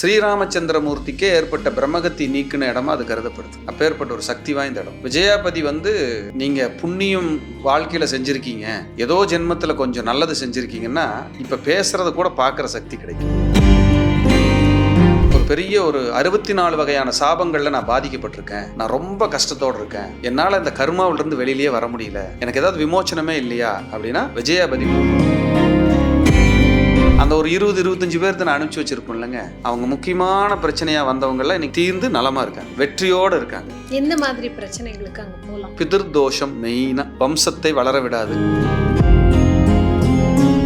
ஸ்ரீராமச்சந்திரமூர்த்திக்கே ஏற்பட்ட பிரம்மகத்தி நீக்கின இடமா அது கருதப்படுது. அப்பேற்பட்ட ஒரு சக்தி வாய்ந்த இடம். விஜயாபதி நீங்க புண்ணியம் வாழ்க்கையில செஞ்சிருக்கீங்க, ஏதோ ஜென்மத்துல கொஞ்சம் நல்லது செஞ்சிருக்கீங்கன்னா இப்ப பேசுறது கூட பாக்குற சக்தி கிடைக்கும். ஒரு பெரிய ஒரு 64 வகையான சாபங்கள்ல நான் பாதிக்கப்பட்டிருக்கேன், நான் ரொம்ப கஷ்டத்தோடு இருக்கேன், என்னால இந்த கர்மாவில இருந்து வெளியிலேயே வர முடியல, எனக்கு ஏதாவது விமோச்சனமே இல்லையா அப்படின்னா விஜயாபதி அந்த ஒரு 20-25 பேர்த்து நான் அனுப்பிச்சு வச்சிருப்போம் இல்லைங்க, அவங்க முக்கியமான பிரச்சனையா வந்தவங்கலாம் இன்னைக்கு தீர்ந்து நலமா இருக்காங்க, வெற்றியோடு இருக்காங்க. எந்த மாதிரி பிரச்சனைகளுக்கு அங்க போகலாம்? பிதிர் தோஷம் மெயினா வம்சத்தை வளர விடாது.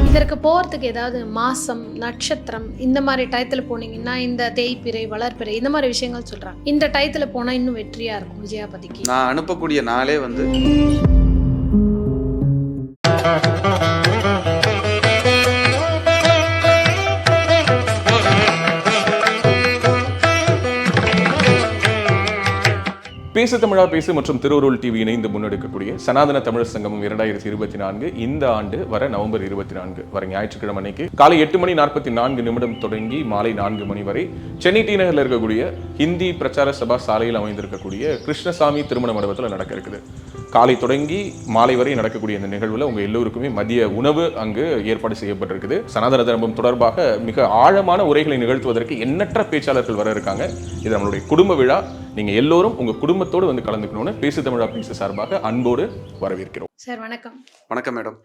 இதற்கு போகிறதுக்கு ஏதாவது மாசம் நட்சத்திரம் இந்த மாதிரி டயத்துல போனீங்கன்னா, இந்த தேய்பிறை வளர்பிறை இந்த மாதிரி விஷயங்கள் சொல்றாங்க, இந்த டயத்துல போனா இன்னும் வெற்றியா இருக்கும் விஜயாபதிக்கு. நான் அனுப்பக்கூடிய நாளே பேசு தமிழா பேசு மற்றும் திருவருள் டிவி இணைந்து முன்னெடுக்கக்கூடிய சனாதன தமிழர் சங்கமம் 2024 இந்த ஆண்டு வர நவம்பர் 24 வர ஞாயிற்றுக்கிழமை அன்னைக்கு காலை 8:44 தொடங்கி மாலை 4 மணி வரை சென்னை டி நகரில் இருக்கக்கூடிய ஹிந்தி பிரச்சார சபா சாலையில் அமைந்திருக்கக்கூடிய கிருஷ்ணசாமி திருமண மண்டபத்தில் நடக்க இருக்குது. காலை தொடங்கி மாலை வரை நடக்கக்கூடிய இந்த நிகழ்வுல உங்க எல்லோருக்குமே மதிய உணவு அங்கு ஏற்பாடு செய்யப்பட்டிருக்குது. சனாதன தர்மம் தொடர்பாக மிக ஆழமான உரைகளை நிகழ்த்துவதற்கு எண்ணற்ற பேச்சாளர்கள் வர இருக்காங்க. இது நம்மளுடைய குடும்ப விழா. நீங்க எல்லோரும் உங்க குடும்பத்தோடு வந்து கலந்துக்கணும்னு பேசு தமிழா பேசு சார்பாக அன்போடு வரவேற்கிறோம். சார் வணக்கம். வணக்கம் மேடம்.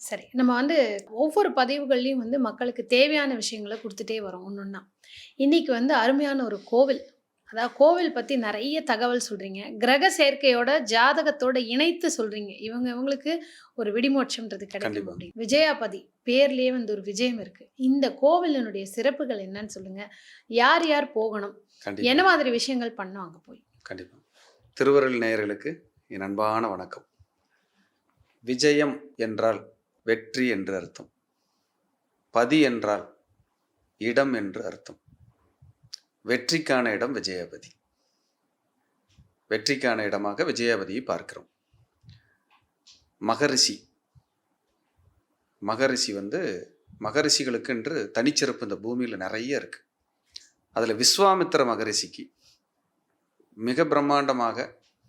சரி, நம்ம ஒவ்வொரு பதிவுகள்லையும் மக்களுக்கு தேவையான விஷயங்களை கொடுத்துட்டே வரோம் ஒன்னொன்னா. இன்னைக்கு அருமையான ஒரு கோவில், அதாவது கோவில் பற்றி நிறைய தகவல் சொல்கிறீங்க, கிரக சேர்க்கையோட ஜாதகத்தோட இணைத்து சொல்கிறீங்க, இவங்களுக்கு ஒரு விடிமோட்சம்ன்றது கிடைக்கும் அப்படின்னு. விஜயாபதி பேர்லேயே ஒரு விஜயம் இருக்குது. இந்த கோவிலினுடைய சிறப்புகள் என்னன்னு சொல்லுங்கள், யார் யார் போகணும், என்ன மாதிரி விஷயங்கள் பண்ணோம் அங்கே போய்? கண்டிப்பாக. திருவருள் நேயர்களுக்கு என் அன்பான வணக்கம். விஜயம் என்றால் வெற்றி என்று அர்த்தம், பதி என்றால் இடம் என்று அர்த்தம். வெற்றிக்கான இடம் விஜயாபதி. வெற்றிக்கான இடமாக விஜயாபதியை பார்க்கிறோம். மகரிஷி மகரிஷிகளுக்கு என்று தனிச்சிறப்பு இந்த பூமியில் நிறைய இருக்கு. அதில் விஸ்வாமித்திர மகரிஷிக்கு மிக பிரம்மாண்டமாக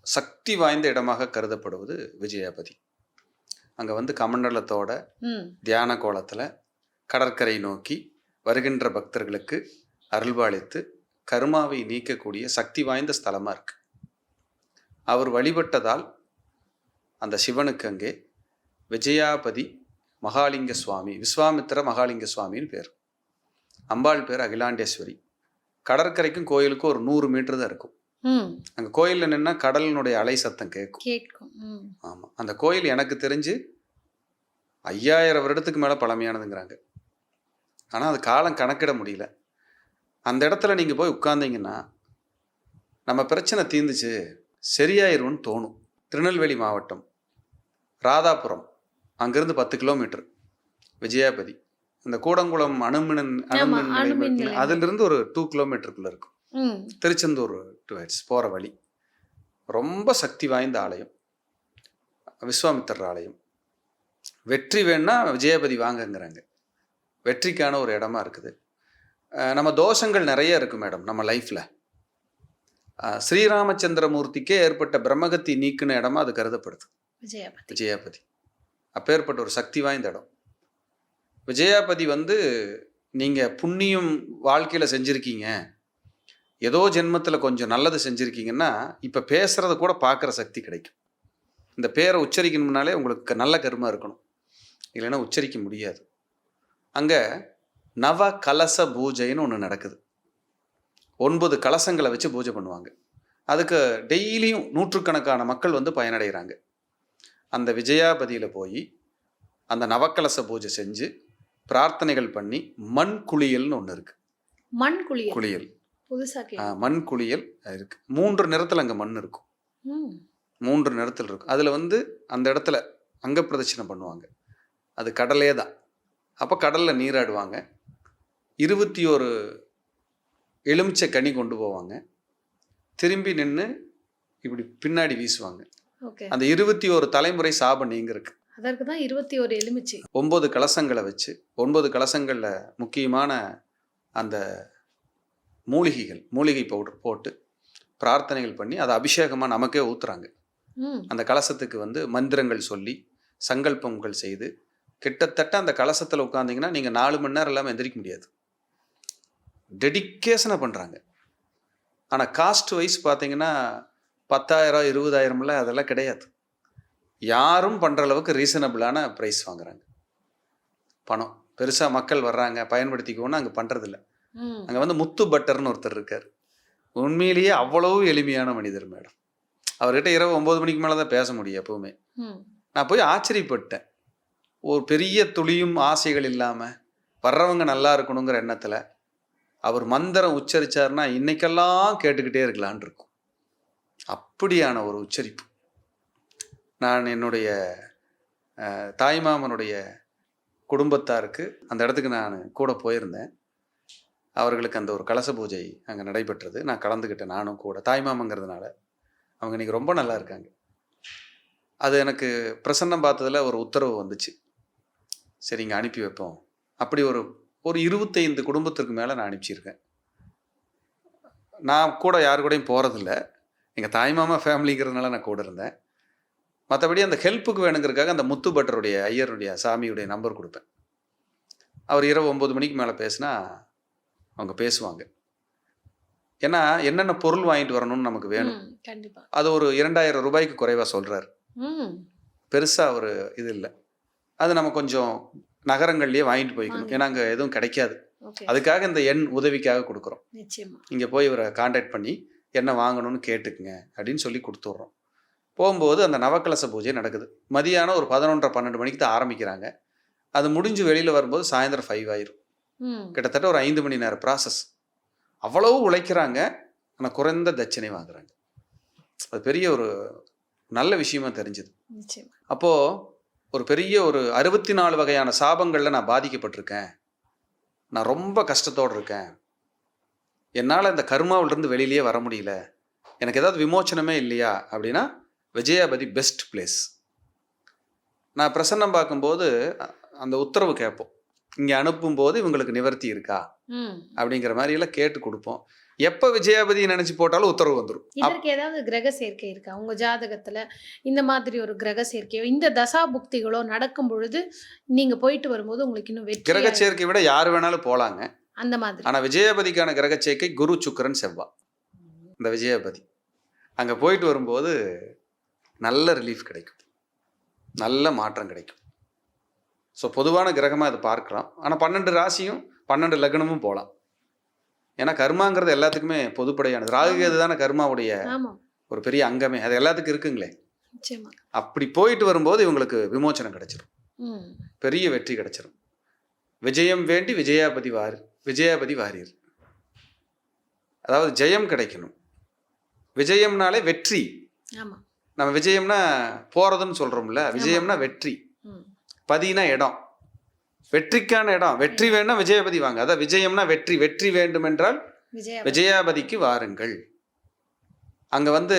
சக்தி வாய்ந்த இடமாக கருதப்படுவது விஜயாபதி. அங்கே கமண்டலத்தோட தியான கோலத்தில் கடற்கரை நோக்கி வருகின்ற பக்தர்களுக்கு அருள்பாலித்து கர்மாவை நீக்கக்கூடிய சக்தி வாய்ந்த ஸ்தலமாக இருக்கு. அவர் வழிபட்டதால் அந்த சிவனுக்கு அங்கே விஜயாபதி மகாலிங்க சுவாமி, விஸ்வாமித்திர மகாலிங்க சுவாமின்னு பேர். அம்பாள் பேர் அகிலாண்டேஸ்வரி. கடற்கரைக்கும் கோயிலுக்கும் ஒரு 100 மீட்டர் தான் இருக்கும். அங்கே கோயிலில் நின்னா கடலினுடைய அலை சத்தம் கேட்கும். ஆமாம், அந்த கோயில் எனக்கு தெரிஞ்சு 5000 வருடத்துக்கு மேலே பழமையானதுங்கிறாங்க. ஆனால் அது காலம் கணக்கிட முடியல. அந்த இடத்துல நீங்கள் போய் உட்கார்ந்தீங்கன்னா நம்ம பிரச்சனை தீர்ந்துச்சு, சரியாயிரும்னு தோணும். திருநெல்வேலி மாவட்டம் ராதாபுரம், அங்கேருந்து 10 கிலோமீட்டர் விஜயாபதி. இந்த கூடங்குளம் அணுமின் அதிலிருந்து ஒரு 2 கிலோமீட்டருக்குள்ள இருக்கும். திருச்செந்தூர் போகிற வழி. ரொம்ப சக்தி வாய்ந்த ஆலயம், விஸ்வாமித்திரர் ஆலயம். வெற்றி வேணா விஜயாபதி வாங்கங்கிறாங்க. வெற்றிக்கான ஒரு இடமா இருக்குது. நம்ம தோஷங்கள் நிறைய இருக்கு மேடம் நம்ம லைஃப்ல. ஸ்ரீராமச்சந்திரமூர்த்திக்கே ஏற்பட்ட பிரம்மகத்தி நீக்கின இடமா அது கருதப்படுது விஜயாபதி. அப்பேற்பட்ட ஒரு சக்தி வாய்ந்த இடம் விஜயாபதி. நீங்க புண்ணியம் வாழ்க்கையில செஞ்சிருக்கீங்க, ஏதோ ஜென்மத்துல கொஞ்சம் நல்லது செஞ்சிருக்கீங்கன்னா இப்ப பேசுறத கூட பார்க்குற சக்தி கிடைக்கும். இந்த பேரை உச்சரிக்கணும்னாலே உங்களுக்கு நல்ல கர்மா இருக்கணும், இல்லைன்னா உச்சரிக்க முடியாது. அங்க நவ கலச பூஜைன்னு ஒன்று நடக்குது. 9 கலசங்களை வச்சு பூஜை பண்ணுவாங்க. அதுக்கு டெய்லியும் நூற்றுக்கணக்கான மக்கள் பயனடைகிறாங்க. அந்த விஜயாபதியில் போய் அந்த நவக்கலச பூஜை செஞ்சு பிரார்த்தனைகள் பண்ணி மண் குளியல்னு ஒன்று இருக்கு. மண் குளியல் மண் குளியல் இருக்கு. 3 நிறத்தில் அங்கே மண் இருக்கும். 3 நிறத்தில் இருக்கும். அதில் அந்த இடத்துல அங்க பிரதட்சணை பண்ணுவாங்க. அது கடலே தான். அப்போ கடலில் நீராடுவாங்க. 21 எலுமிச்சை கனி கொண்டு போவாங்க. திரும்பி நின்று இப்படி பின்னாடி வீசுவாங்க. அந்த 21 தலைமுறை சாபம் நீங்க இருக்கு. அதற்கு தான் 21 எலுமிச்சை. 9 கலசங்களை வச்சு 9 கலசங்களில் முக்கியமான அந்த மூலிகை பவுடர் போட்டு பிரார்த்தனைகள் பண்ணி அதை அபிஷேகமாக நமக்கே ஊற்றுறாங்க. அந்த கலசத்துக்கு வந்து மந்திரங்கள் சொல்லி சங்கல்பங்கள் செய்து கிட்டத்தட்ட அந்த கலசத்தில் உட்காந்திங்கன்னா நீங்கள் 4 மணி நேரம் இல்லாமல் எந்திரிக்க முடியாது. டெடிக்கேஷனை பண்ணுறாங்க. ஆனால் காஸ்ட் வைஸ் பார்த்தீங்கன்னா 10,000 20,000 அதெல்லாம் கிடையாது. யாரும் பண்ணுற அளவுக்கு ரீசனபிளான ப்ரைஸ் வாங்குறாங்க. பணம் பெருசாக மக்கள் வர்றாங்க பயன்படுத்திக்கோன்னு அங்கே பண்ணுறதில்ல. அங்கே வந்து முத்து பட்டர்னு ஒருத்தர் இருக்கார். உண்மையிலேயே அவ்வளவு எளிமையான மனிதர் மேடம். அவர்கிட்ட இரவு 9 மணிக்கு மேலே தான் பேச முடியும் எப்பவுமே. நான் போய் ஆச்சரியப்பட்டேன். ஒரு பெரிய துளியும் ஆசைகள் இல்லாமல் வர்றவங்க நல்லா இருக்கணுங்கிற எண்ணத்தில் அவர் மந்திரம் உச்சரித்தார்னா இன்னைக்கெல்லாம் கேட்டுக்கிட்டே இருக்கலான் இருக்கும். அப்படியான ஒரு உச்சரிப்பு. நான் என்னுடைய தாய்மாமனுடைய குடும்பத்தாருக்கு அந்த இடத்துக்கு நான் கூட போயிருந்தேன். அவர்களுக்கு அந்த ஒரு கலச பூஜை அங்கே நடைபெற்றது. நான் கலந்துக்கிட்டேன் நானும் கூட. தாய்மாமங்கிறதுனால அவங்க இன்றைக்கி ரொம்ப நல்லா இருக்காங்க. அது எனக்கு பிரசன்னம் பார்த்ததில் ஒரு உத்தரவு வந்துச்சு. சரி இங்கே அனுப்பி வைப்போம். அப்படி ஒரு 25 குடும்பத்திற்கு மேலே நான் அனுப்பிச்சிருக்கேன். நான் கூட யாரு கூடயும் போகிறதில்ல. எங்கள் தாய்மாமா ஃபேமிலிங்கிறதுனால நான் கூட இருந்தேன். மற்றபடி அந்த ஹெல்ப்புக்கு வேணுங்கிறதுக்காக அந்த முத்து பட்டருடைய ஐயருடைய சாமியுடைய நம்பர் கொடுப்பேன். அவர் இரவு 9 மணிக்கு மேலே பேசினா அவங்க பேசுவாங்க. ஏன்னா என்னென்ன பொருள் வாங்கிட்டு வரணும்னு நமக்கு வேணும். அது ஒரு 2,000 ரூபாய்க்கு குறைவாக சொல்கிறார். பெருசாக ஒரு இது இல்லை. அது நம்ம கொஞ்சம் நகரங்கள்லேயே வாங்கிட்டு போய்க்கணும். ஏன்னா அங்கே எதுவும் கிடைக்காது. அதுக்காக இந்த எண் உதவிக்காக கொடுக்குறோம். இங்கே போய் இவரை கான்டாக்ட் பண்ணி என்ன வாங்கணும்னு கேட்டுக்குங்க அப்படின்னு சொல்லி கொடுத்துட்றோம். போகும்போது அந்த நவக்கலச பூஜை நடக்குது. மதியானம் ஒரு 11:30 12 மணிக்கு தான் ஆரம்பிக்கிறாங்க. அது முடிஞ்சு வெளியில் வரும்போது சாயந்தரம் 5 ஆயிரும். கிட்டத்தட்ட ஒரு 5 மணி நேரம் ப்ராசஸ். அவ்வளவு உழைக்கிறாங்க. ஆனால் குறைந்த தட்சணை வாங்குறாங்க. அது பெரிய ஒரு நல்ல விஷயமா தெரிஞ்சுது. அப்போது ஒரு பெரிய ஒரு 64 வகையான சாபங்களில் நான் பாதிக்கப்பட்டிருக்கேன். நான் ரொம்ப கஷ்டத்தோடு இருக்கேன். என்னால் இந்த கர்மாவிலிருந்து வெளியிலேயே வர முடியல. எனக்கு ஏதாவது விமோச்சனமே இல்லையா அப்படின்னா விஜயாபதி பெஸ்ட் பிளேஸ். நான் பிரசன்னம் பார்க்கும்போது அந்த உத்தரவு கேட்போம். இங்கே அனுப்பும்போது இவங்களுக்கு நிவர்த்தி இருக்கா அப்படிங்கிற மாதிரி எல்லாம் கேட்டு கொடுப்போம். எப்போ விஜயாபதி நினைச்சு போட்டாலும் உத்தரவு வந்துடும். இதற்கு ஏதாவது கிரக சேர்க்கை இருக்கா உங்க ஜாதகத்துல? இந்த மாதிரி ஒரு கிரக சேர்க்கையோ இந்த தசா புக்திகளோ நடக்கும் பொழுது நீங்க போயிட்டு வரும்போது உங்களுக்கு இன்னும் வெற்றி. கிரக சேர்க்கை விட யார் வேணாலும் போலாங்க அந்த மாதிரி. ஆனா விஜயாபதிக்கான கிரக சேர்க்கை குரு சுக்கிரன் செவ்வாய். இந்த விஜயாபதி அங்க போயிட்டு வரும்போது நல்ல ரிலீஃப் கிடைக்கும், நல்ல மாற்றம் கிடைக்கும். ஸோ பொதுவான கிரகமாக அதை பார்க்கலாம். ஆனால் 12 ராசியும் 12 லக்னமும் போகலாம். ஏன்னா கர்மாங்கிறது எல்லாத்துக்குமே பொதுப்படையானது. ராகுகேது தானே கர்மாவுடைய ஒரு பெரிய அங்கமே. அது எல்லாத்துக்கும் இருக்குங்களே. அப்படி போயிட்டு வரும்போது இவங்களுக்கு விமோச்சனம் கிடைச்சிடும், பெரிய வெற்றி கிடைச்சிடும். விஜயம் வேண்டி விஜயாபதி வாரியர். அதாவது ஜெயம் கிடைக்கணும். விஜயம்னாலே வெற்றி. நம்ம விஜயம்னா போறதுன்னு சொல்றோம்ல, விஜயம்னா வெற்றி. பதினா இடம், வெற்றிக்கான இடம். வெற்றி வேணும்னா விஜயாபதி வாங்க. அதான் விஜயம்னா வெற்றி. வெற்றி வேண்டும் என்றால் விஜயாபதிக்கு வாருங்கள். அங்கே வந்து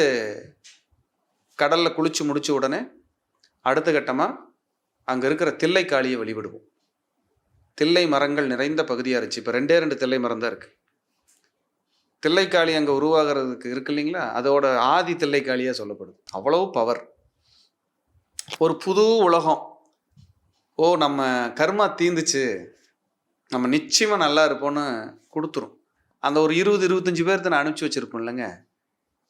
கடலில் குளிச்சு முடிச்ச உடனே அடுத்த கட்டமாக அங்கே இருக்கிற தில்லை காளியை வழிபடுவோம். தில்லை மரங்கள் நிறைந்த பகுதியாக இருந்துச்சு. இப்போ 2 தில்லை மரம் தான் இருக்குது. தில்லைக்காளி அங்கே உருவாகிறதுக்கு இருக்கு இல்லைங்களா, அதோட ஆதி தில்லைக்காளியாக சொல்லப்படுது. அவ்வளவு பவர். ஒரு புது உலகம். நம்ம கர்மா தீந்துச்சு, நம்ம நிச்சயமாக நல்லா இருப்போன்னு கொடுத்துரும். அந்த ஒரு 20-25 பேர்த்த நான் அனுப்பிச்சி வச்சுருப்போம் இல்லைங்க,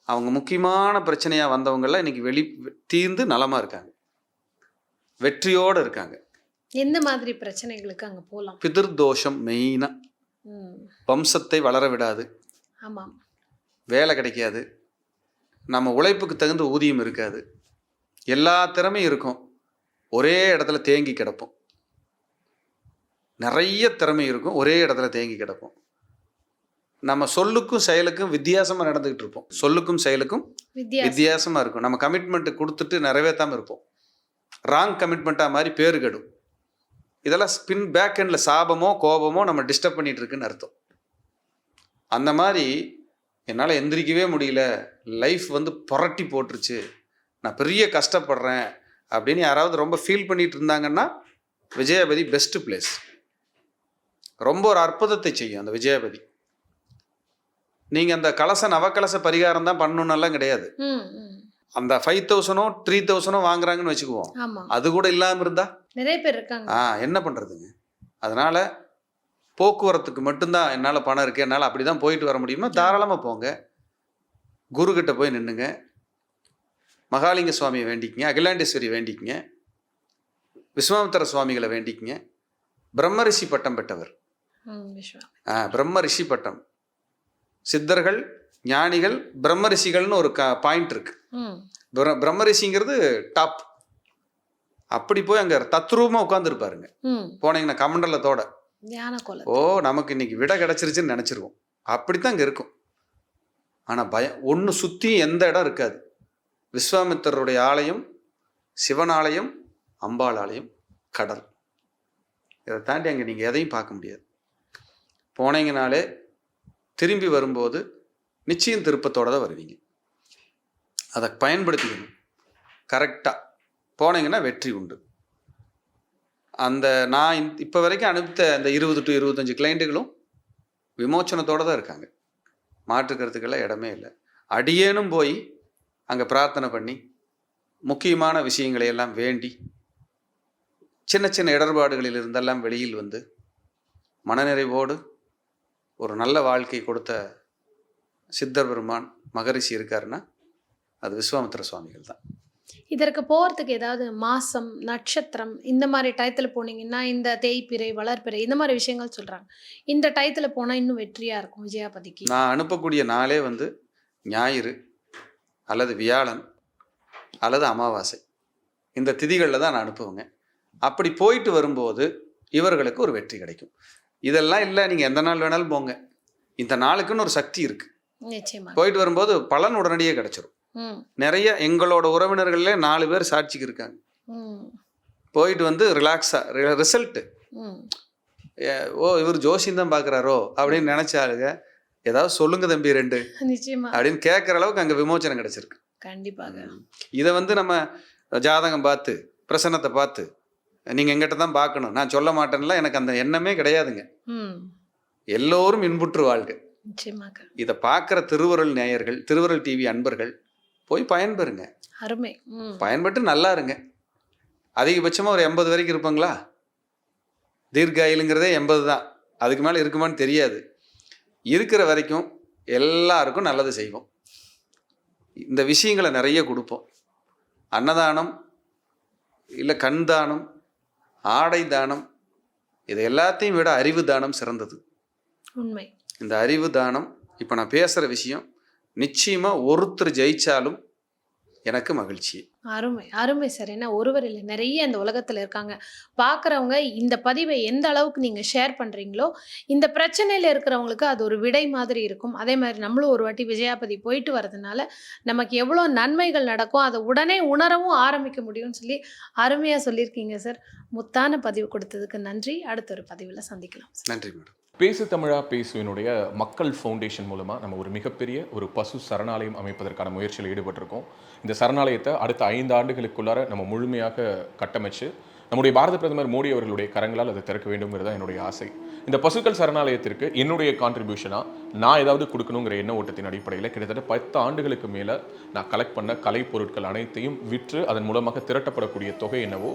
அவங்க முக்கியமான பிரச்சனையாக வந்தவங்கெல்லாம் இன்னைக்கு தீர்ந்து நலமாக இருக்காங்க, வெற்றியோடு இருக்காங்க. எந்த மாதிரி பிரச்சனைகளுக்கு அங்கே போகலாம்? பிதிர்தோஷம் மெயினாக. வம்சத்தை வளர விடாது, வேலை கிடைக்காது, நம்ம உழைப்புக்கு தகுந்த ஊதியம் இருக்காது, எல்லா திறமையும் இருக்கும், ஒரே இடத்துல தேங்கி கிடப்போம். நிறைய திறமை இருக்கும், ஒரே இடத்துல தேங்கி கிடப்போம். நம்ம சொல்லுக்கும் செயலுக்கும் வித்தியாசமாக நடந்துக்கிட்டு இருப்போம். சொல்லுக்கும் செயலுக்கும் வித்தியாசமாக இருக்கும். நம்ம கமிட்மெண்ட் கொடுத்துட்டு நிறைவேற்றாமல் இருப்போம். ராங் கமிட்மெண்ட்டாக மாதிரி பேரு கெடும். இதெல்லாம் ஸ்பின் பேக் எண்டில் சாபமோ கோபமோ நம்ம டிஸ்டர்ப் பண்ணிட்டு இருக்குன்னு அர்த்தம். அந்த மாதிரி என்னால் எந்திரிக்கவே முடியல, லைஃப் வந்து புரட்டி போட்டுருச்சு, நான் பெரிய கஷ்டப்படுறேன் அப்படின்னு யாராவது ரொம்ப ஃபீல் பண்ணிட்டு இருந்தாங்கன்னா விஜயாபதி பெஸ்ட் பிளேஸ். ரொம்ப ஒரு அற்புதத்தை செய்யும் அந்த விஜயாபதி. நீங்கள் அந்த நவக்கலச பரிகாரம் தான் பண்ணணுன்னெல்லாம் கிடையாது. அந்த 5000 3000 வாங்குறாங்கன்னு வச்சுக்குவோம், ஆமா, அது கூட இல்லாமல் இருந்தா நிறைய பேர் இருக்காங்க. என்ன பண்ணுறதுங்க? அதனால் போக்குவரத்துக்கு மட்டும்தான் என்னால் பணம் இருக்குது, என்னால் அப்படி தான் போயிட்டு வர முடியுமா, தாராளமாக போங்க. குருக்கிட்ட போய் நின்றுங்க, மகாலிங்க சுவாமியை வேண்டிக்கிங்க, அகிலாண்டேஸ்வரி வேண்டிக்கிங்க, விஸ்வாமித்திர சுவாமிகளை வேண்டிக்கிங்க. பிரம்மரிஷி பட்டம் பெற்றவர். பிரம்ம ரிஷி பட்டம். சித்தர்கள், ஞானிகள், பிரம்ம ரிஷிகள்னு ஒரு பாயிண்ட் இருக்கு. பிரம்ம ரிஷிங்கிறது டாப். அப்படி போய் அங்க தத்ரூபமா உட்கார்ந்துருப்பாருங்க. போனீங்கன்னா கமண்டலத்தோட நமக்கு இன்னைக்கு விட கிடைச்சிருச்சுன்னு நினைச்சிருவோம். அப்படித்தான் அங்க இருக்கும். ஆனா பயம் ஒன்று சுத்தி எந்த இடம் இருக்காது. விஸ்வாமித்திரருடைய ஆலயம், சிவன் ஆலயம், அம்பாள் ஆலயம், கடல். இதை தாண்டி அங்கே நீங்கள் எதையும் பார்க்க முடியாது. போனீங்கனாலே திரும்பி வரும்போது நிச்சயம் திருப்பத்தோடு தான் வருவீங்க. அதை பயன்படுத்திக்கணும். கரெக்டாக போனீங்கன்னா வெற்றி உண்டு. அந்த நான் இப்போ வரைக்கும் அனுப்பித்த அந்த 20 to 25 கிளைண்ட்டுகளும் விமோச்சனத்தோடு தான் இருக்காங்க. மாற்றுக்கிறதுக்கெல்லாம் இடமே இல்லை. அடியேனும் போய் அங்கே பிரார்த்தனை பண்ணி முக்கியமான விஷயங்களை எல்லாம் வேண்டி சின்ன சின்ன இடர்பாடுகளில் இருந்தெல்லாம் வெளியில் வந்து மனநிறைவோடு ஒரு நல்ல வாழ்க்கை கொடுத்த சித்தர் பெருமான் மகரிஷி இருக்காருன்னா அது விஸ்வாமித்திர சுவாமிகள் தான். இதற்கு போகிறதுக்கு ஏதாவது மாதம், நட்சத்திரம் இந்த மாதிரி டயத்தில் போனீங்கன்னா, இந்த தேய்பிறை, வளர்பிறை இந்த மாதிரி விஷயங்கள் சொல்கிறாங்க, இந்த டயத்தில் போனால் இன்னும் வெற்றியாக இருக்கும் விஜயாபதிக்கு. நான் அனுப்பக்கூடிய நாளே வந்து ஞாயிறு அல்லது வியாழன் அல்லது அமாவாசை, இந்த திதிகளில் தான் நான் அனுப்புவேங்க. அப்படி போயிட்டு வரும்போது இவர்களுக்கு ஒரு வெற்றி கிடைக்கும். இதெல்லாம் இல்லை, நீங்கள் எந்த நாள் வேணாலும் போங்க, இந்த நாளுக்குன்னு ஒரு சக்தி இருக்குது. நிச்சயமா போயிட்டு வரும்போது பலன் உடனடியே கிடைச்சிரும். நிறைய எங்களோட உறவினர்களே 4 பேர் சாட்சிக்கு இருக்காங்க. போயிட்டு வந்து ரிலாக்ஸாக ரிசல்ட்டு, இவர் ஜோசியம் தான் பார்க்குறாரோ அப்படின்னு நினைச்சாலுங்க, ஏதாவது சொல்லுங்க தம்பி 2 நிச்சயமா அப்படின்னு கேட்குற அளவுக்கு அங்கே விமோச்சனம் கிடைச்சிருக்கு. கண்டிப்பாக. இதை வந்து நம்ம ஜாதகம் பார்த்து பிரசன்னத்தை பார்த்து நீங்கள் எங்கிட்ட தான் பார்க்கணும், நான் சொல்ல மாட்டேன்ல, எனக்கு அந்த எண்ணமே கிடையாதுங்க. எல்லோரும் இன்புற்று வாழ்க. இதை பார்க்குற திருவருள் நேயர்கள், திருவருள் டிவி அன்பர்கள் போய் பயன்பெறுங்க. அருமை. பயன்பட்டு நல்லா இருங்க. அதிகபட்சமாக ஒரு 80 வரைக்கும் இருப்பாங்களா? தீர்க்காயிலுங்கிறதே 80 தான். அதுக்கு மேலே இருக்குமான்னு தெரியாது. இருக்கிற வரைக்கும் எல்லாருக்கும் நல்லது செய்வோம். இந்த விஷயங்களை நிறைய கொடுப்போம். அன்னதானம் இல்லை கண் தானம், ஆடை தானம், இது எல்லாத்தையும் விட அறிவு தானம் சிறந்தது. உண்மை. இந்த அறிவு தானம் இப்போ நான் பேசுகிற விஷயம் நிச்சயமாக ஒருத்தர் ஜெயிச்சாலும் எனக்கு மகிழ்ச்சி. அருமை அருமை சார். ஏன்னா ஒருவர் இல்லை, நிறைய இந்த உலகத்தில் இருக்காங்க. பார்க்குறவங்க இந்த பதிவை எந்த அளவுக்கு நீங்கள் ஷேர் பண்ணுறீங்களோ, இந்த பிரச்சனையில் இருக்கிறவங்களுக்கு அது ஒரு விடை மாதிரி இருக்கும். அதே மாதிரி நம்மளும் ஒரு வாட்டி விஜயாபதி போயிட்டு வரதுனால நமக்கு எவ்வளோ நன்மைகள் நடக்கும், அதை உடனே உணரவும் ஆரம்பிக்க முடியும்னு சொல்லி அருமையாக சொல்லியிருக்கீங்க சார். முத்தான பதிவு கொடுத்ததுக்கு நன்றி. அடுத்த ஒரு பதிவில் சந்திக்கலாம். நன்றி மேடம். பேசு தமிழா பேசுவினுடைய மக்கள் ஃபவுண்டேஷன் மூலமாக நம்ம ஒரு மிகப்பெரிய ஒரு பசு சரணாலயம் அமைப்பதற்கான முயற்சியில் ஈடுபட்டிருக்கோம். இந்த சரணாலயத்தை அடுத்த 5 ஆண்டுகளுக்குள்ளார நம்ம முழுமையாக கட்டமைச்சு நம்முடைய பாரத பிரதமர் மோடி அவர்களுடைய கரங்களால் அதை திறக்க வேண்டும்ங்கிறது தான் என்னுடைய ஆசை. இந்த பசுக்கள் சரணாலயத்திற்கு என்னுடைய கான்ட்ரிபியூஷனாக நான் ஏதாவது கொடுக்கணுங்கிற எண்ண ஓட்டத்தின் அடிப்படையில் கிட்டத்தட்ட 10 ஆண்டுகளுக்கு மேலே நான் கலெக்ட் பண்ண கலை பொருட்கள் அனைத்தையும் விற்று அதன் மூலமாக திரட்டப்படக்கூடிய தொகை என்னவோ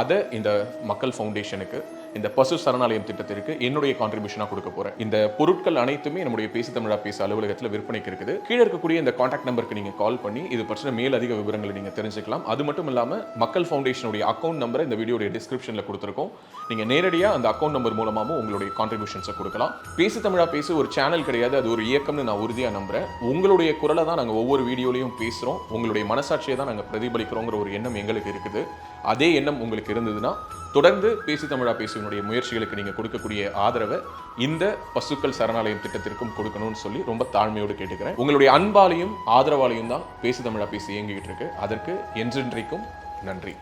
அதை இந்த மக்கள் ஃபவுண்டேஷனுக்கு, இந்த பசு சரணாலயம் திட்டத்திற்கு என்னுடைய கான்ட்ரிபியூஷனாக கொடுக்க போகிறேன். இந்த பொருட்கள் அனைத்துமே நம்முடைய பேசு தமிழா பேச அலுவலகத்தில் விற்பனைக்கு இருக்குது. கீழே இருக்கக்கூடிய இந்த கான்டாக்ட் நம்பருக்கு நீங்கள் கால் பண்ணி இது பற்றின மேல் அதிக விவரங்களை நீங்கள் தெரிஞ்சுக்கலாம். அது மட்டும் இல்லாமல் மக்கள் ஃபவுண்டேஷனுடைய அக்கௌண்ட் நம்பரை இந்த வீடியோடைய டிஸ்கிரிப்ஷனில் கொடுத்துருக்கோம். நீங்கள் நேரடியாக அந்த அக்கௌண்ட் நம்பர் மூலமாகவும் உங்களுடைய கான்ட்ரிபியூஷன்ஸை கொடுக்கலாம். பேசு தமிழா பேசு ஒரு சேனல் கிடையாது, அது ஒரு இயக்கம்னு நான் உறுதியாக நம்புகிறேன். உங்களுடைய குரலை தான் நாங்கள் ஒவ்வொரு வீடியோலையும் பேசுகிறோம், உங்களுடைய மனசாட்சியை தான் நாங்கள் பிரதிபலிக்கிறோங்கிற ஒரு எண்ணம் எங்களுக்கு இருக்குது. அதே எண்ணம் உங்களுக்கு இருந்ததுன்னா தொடர்ந்து பேசு தமிழா பேசுவனுடைய முயற்சிகளுக்கு நீங்கள் கொடுக்கக்கூடிய ஆதரவை இந்த பசுக்கள் சரணாலயம் திட்டத்திற்கும் கொடுக்கணும்னு சொல்லி ரொம்ப தாழ்மையோடு கேட்டுக்கிறேன். உங்களுடைய அன்பாலையும் ஆதரவாலையும் தான் பேசு தமிழா பேசி இயங்கிக்கிட்டு இருக்கு. அதற்கு என்றென்றைக்கும் நன்றி.